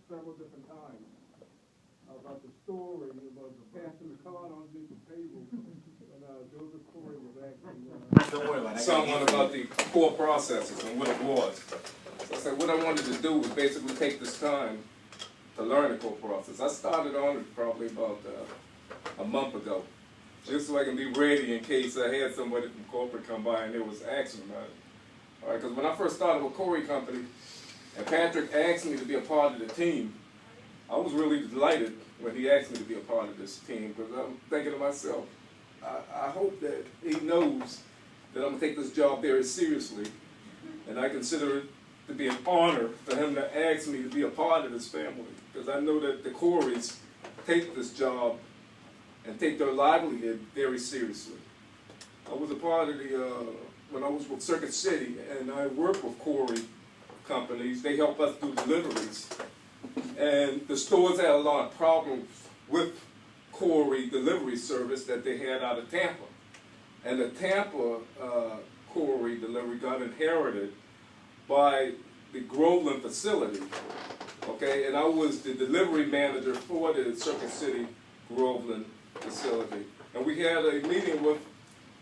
several different times about the story about passing the card underneath the table when Joseph Cory was actually Don't worry about it. Someone about the core processes and what it was. So I said what I wanted to do was basically take this time to learn the core process. I started on it probably about a month ago, just so I can be ready in case I had somebody from corporate come by and there was action about it. All right, because when I first started with Cory Company, and Patrick asked me to be a part of the team, I was really delighted when he asked me to be a part of this team, because I'm thinking to myself, I hope that he knows that I'm going to take this job very seriously, and I consider it to be an honor for him to ask me to be a part of this family, because I know that the Corys take this job and take their livelihood very seriously. I was a part of when I was with Circuit City, and I worked with Cory companies. They help us do deliveries. And the stores had a lot of problems with Cory delivery service that they had out of Tampa. And the Tampa Cory delivery got inherited by the Groveland facility. Okay, and I was the delivery manager for the Circuit City Groveland facility. And we had a meeting with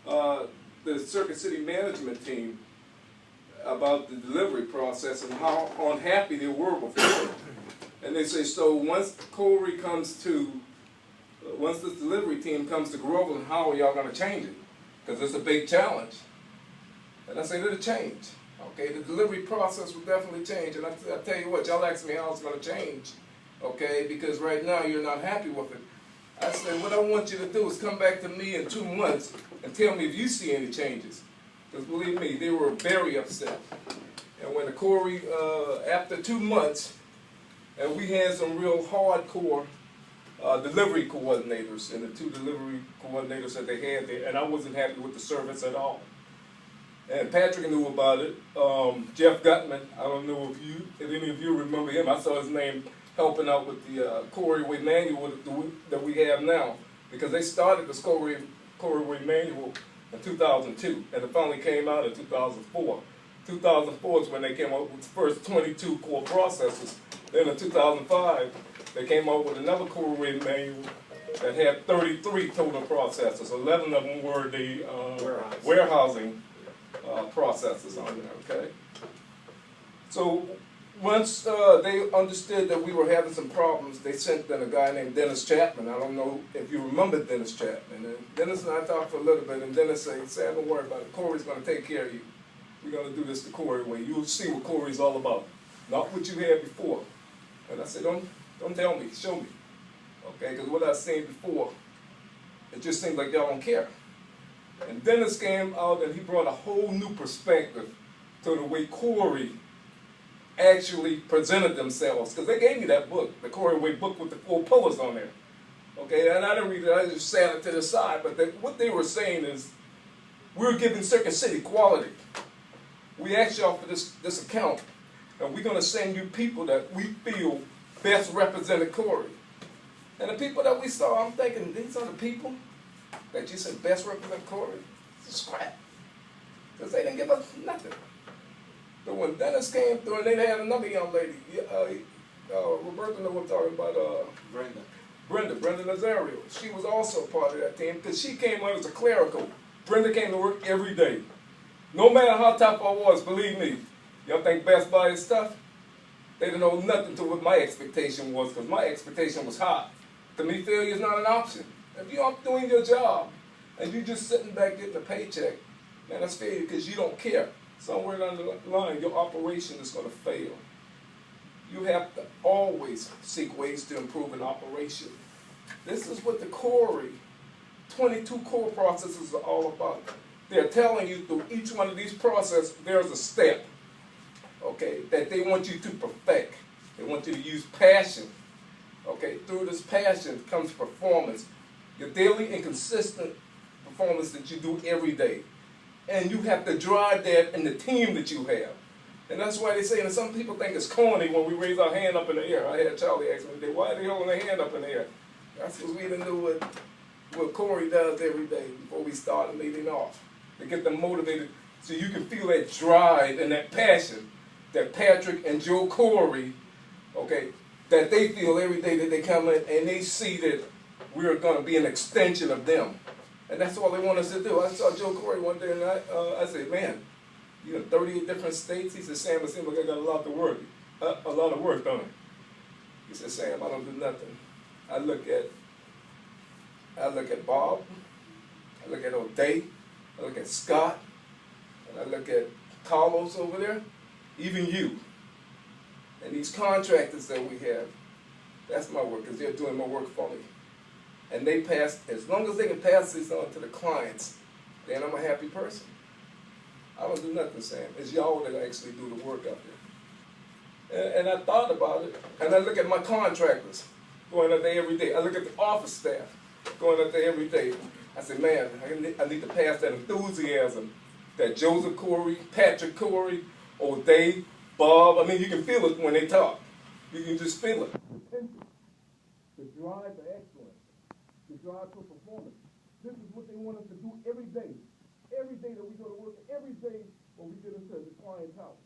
the Circuit City management team about the delivery process and how unhappy they were with it. And they say, so once Cory comes to, once this delivery team comes to Groveland, how are y'all going to change it? Because it's a big challenge. And I say, it'll change. Okay, the delivery process will definitely change. And I tell you what, y'all ask me how it's going to change. Okay, because right now you're not happy with it. I said, what I want you to do is come back to me in 2 months and tell me if you see any changes. Because believe me, they were very upset. And when the Cory, after 2 months, and we had some real hardcore delivery coordinators, and the 2 delivery coordinators that they had there, and I wasn't happy with the service at all. And Patrick knew about it. Jeff Gutman, I don't know if any of you remember him. I saw his name helping out with the Cory Way manual that we have now, because they started this Cory Way manual in 2002, and it finally came out in 2004. 2004 is when they came up with the first 22 core processes. Then in 2005, they came up with another Cory Way manual that had 33 total processes. 11 of them were the warehousing processes on there, okay? So once they understood that we were having some problems, they sent in a guy named Dennis Chapman. I don't know if you remember Dennis Chapman. And Dennis and I talked for a little bit, and Dennis said, don't worry about it. Cory's going to take care of you. We're going to do this the Cory way. You'll see what Cory's all about, not what you had before. And I said, don't tell me, show me. Okay, because what I've seen before, it just seems like y'all don't care. And Dennis came out and he brought a whole new perspective to the way Cory actually presented themselves. Because they gave me that book, the Cory Way book with the 4 pillars on there. Okay, and I didn't read it, I just sat it to the side. But what they were saying is, we're giving Circuit City quality. We asked y'all for this account, and we're going to send you people that we feel best represented Cory. And the people that we saw, I'm thinking, these are the people that you said best represent Cory? It's crap. Because they didn't give us nothing. But when Dennis came through, and they had another young lady, Roberta knew what I'm talking about, Brenda Nazario. She was also part of that team, because she came out as a clerical. Brenda came to work every day. No matter how tough I was, believe me, y'all think Best Buy is tough? They didn't know nothing to what my expectation was, because my expectation was high. To me, failure is not an option. If you aren't doing your job, and you're just sitting back getting a paycheck, man, that's failure because you don't care. Somewhere down the line, your operation is going to fail. You have to always seek ways to improve an operation. This is what the Cory 22 core processes are all about. They're telling you through each one of these processes, there's a step, okay, that they want you to perfect. They want you to use passion. Okay, through this passion comes performance. Your daily and consistent performance that you do every day. And you have to drive that in the team that you have. And that's why they say, and some people think it's corny when we raise our hand up in the air. I had Charlie ask me today, why are they holding their hand up in the air? That's because we didn't do what Cory does every day before we start leading off. To get them motivated so you can feel that drive and that passion that Patrick and Joe Cory, okay, that they feel every day that they come in and they see that we're going to be an extension of them. And that's all they want us to do. I saw Joe Cory one day and I said, man, you're in 38 different states. He said, Sam, it seems like I got a lot of work, don't I? He said, Sam, I don't do nothing. I look at Bob, I look at O'Day, I look at Scott, and I look at Carlos over there, even you. And these contractors that we have, that's my work, because they're doing my work for me. And they pass, as long as they can pass this on to the clients, then I'm a happy person. I don't do nothing, Sam. It's y'all that actually do the work out there. And I thought about it, and I look at my contractors going out there every day. I look at the office staff going out there every day. I say, man, I need to pass that enthusiasm that Joseph Cory, Patrick Cory, O'Day, Bob, I mean, you can feel it when they talk. You can just feel it. The drive for excellence, the drive for performance. This is what they want us to do every day. Every day that we go to work, every day when we get into the client's house.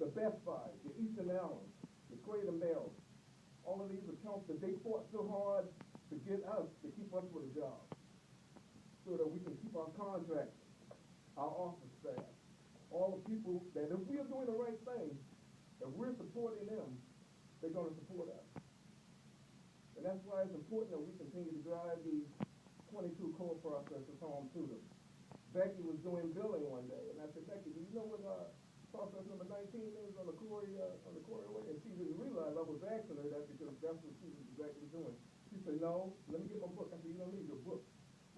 The Best Buy, the Eastern Allen, the Kratom Mills, all of these accounts that they fought so hard to get us, to keep us with a job, so that we can keep our contractors, our office staff, all the people that if we're doing the right thing, if we're supporting them, they're going to support us. And that's why it's important that we continue to drive these 22 core processes home to them. Becky was doing billing one day, and I said, Becky, do you know what process number 19 is on the Cory Way? And she didn't realize I was asking her that because that's what she was exactly doing. She said, no, let me get my book. I said, you don't need your book.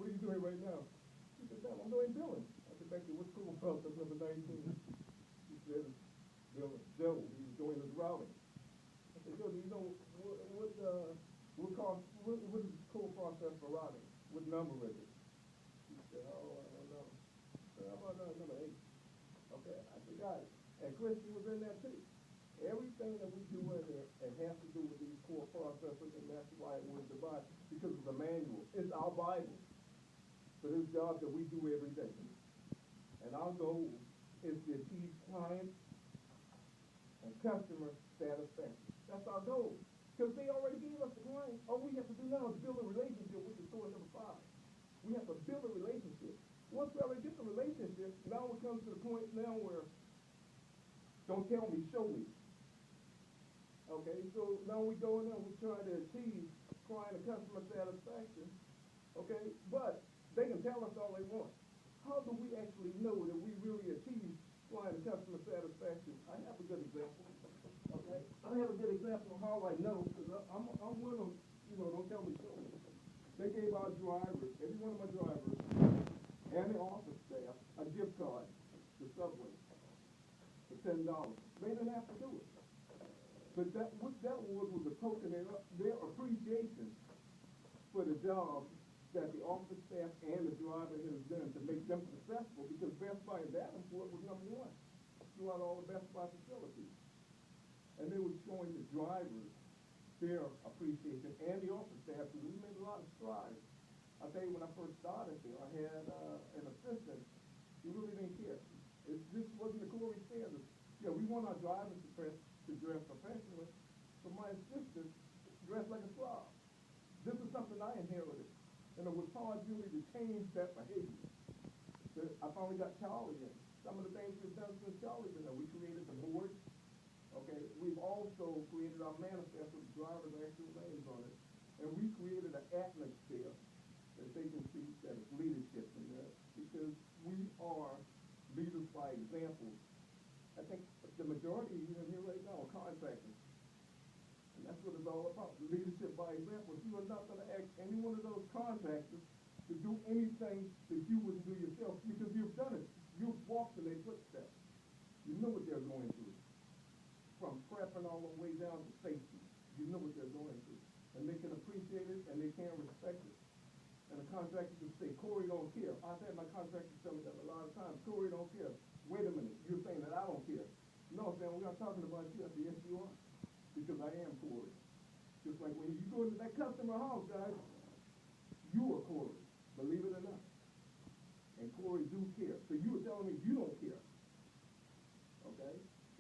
What are you doing right now? She said, Sam, I'm doing billing. I said, Becky, what's core process number 19? She said, billing. Joe, he was doing his routing. I said, Joe, do you know what is the core process for routing? What number is it? She said, oh, I don't know. I said, how about number 8? Okay, I said, got it. And Christy was in there too. Everything that we do in there, it has to do with these core processes, and that's why it was divided, because it's a manual. It's our Bible for this job that we do every day. And our goal is to achieve client and customer satisfaction. That's our goal. Because they already gave us the client. All we have to do now is build a relationship with the store number 5. We have to build a relationship. Once we already get the relationship, now it comes to the point now where don't tell me, show me. Okay, so now we go in there, we try to achieve client and customer satisfaction. Okay, but they can tell us all they want. How do we actually know that we really achieve client and customer satisfaction? I have a good example. Okay, I have a good example of how I know, because I'm one of them, don't tell me, show me. They gave our drivers, every one of my drivers, and the office staff, a gift card to Subway for $10. They didn't have to do it. But what that was a token of their appreciation for the job that the office staff and the driver has done to make them successful, because Best Buy in Davenport was number 1 throughout all the Best Buy facilities. And they were showing the drivers their appreciation and the office staff, because we made a lot of strides. I'll tell you, when I first started there, I had an assistant who really didn't care. This wasn't the Cory standard. Yeah, we want our drivers to dress professionally, but my assistant dressed like a slob. This is something I inherited, and it was hard really to change that behavior. I finally got Charlie in. Some of the things we've done since Charlie's been there, we created the board. Okay, we've also created our manifest with the driver's actual names on it, and we created an atmosphere that they can see that it's leadership in there, because we are leaders by example. I think the majority of you in here right now are contractors, and that's what it's all about, leadership by example. You are not going to ask any one of those contractors to do anything that you wouldn't do yourself, because you've done it. You've walked in their footsteps. You know what they're going through. From prepping all the way down to safety. You know what they're going through. And they can appreciate it, and they can respect it. And the contractor can say, Cory don't care. I've had my contractors tell me that a lot of times. Cory don't care. Wait a minute, you're saying that I don't care. No, Sam, we're not talking about you. I said, yes, you are. Because I am Cory. Just like when you go into that customer house, guys, you are Cory. Believe it or not. And Cory do care. So you were telling me you don't care. Okay?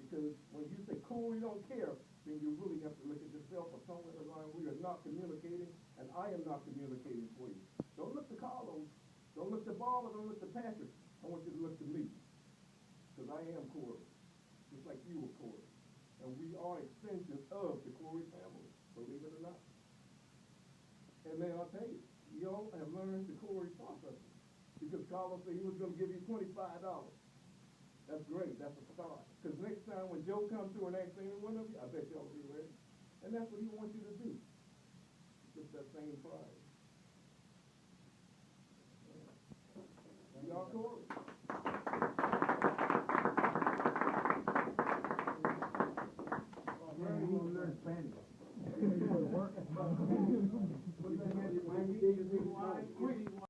Because when you say Cory don't care, then you really have to look at yourself or somewhere around we are not communicating, and I am not communicating for you. Don't look to Carlos, don't look to Bob, or don't look to Patrick. I want you to look to me. Because I am Cory, just like you were Cory. And we are extensions of the Cory family, believe it or not. And then I'll tell you, you all have learned the Cory process. Because Carlos said he was going to give you $25. That's great, that's a start. Because next time when Joe comes through and asks any one of you, I bet y'all will be ready. And that's what he wants you to do. With that same pride. We are Cory.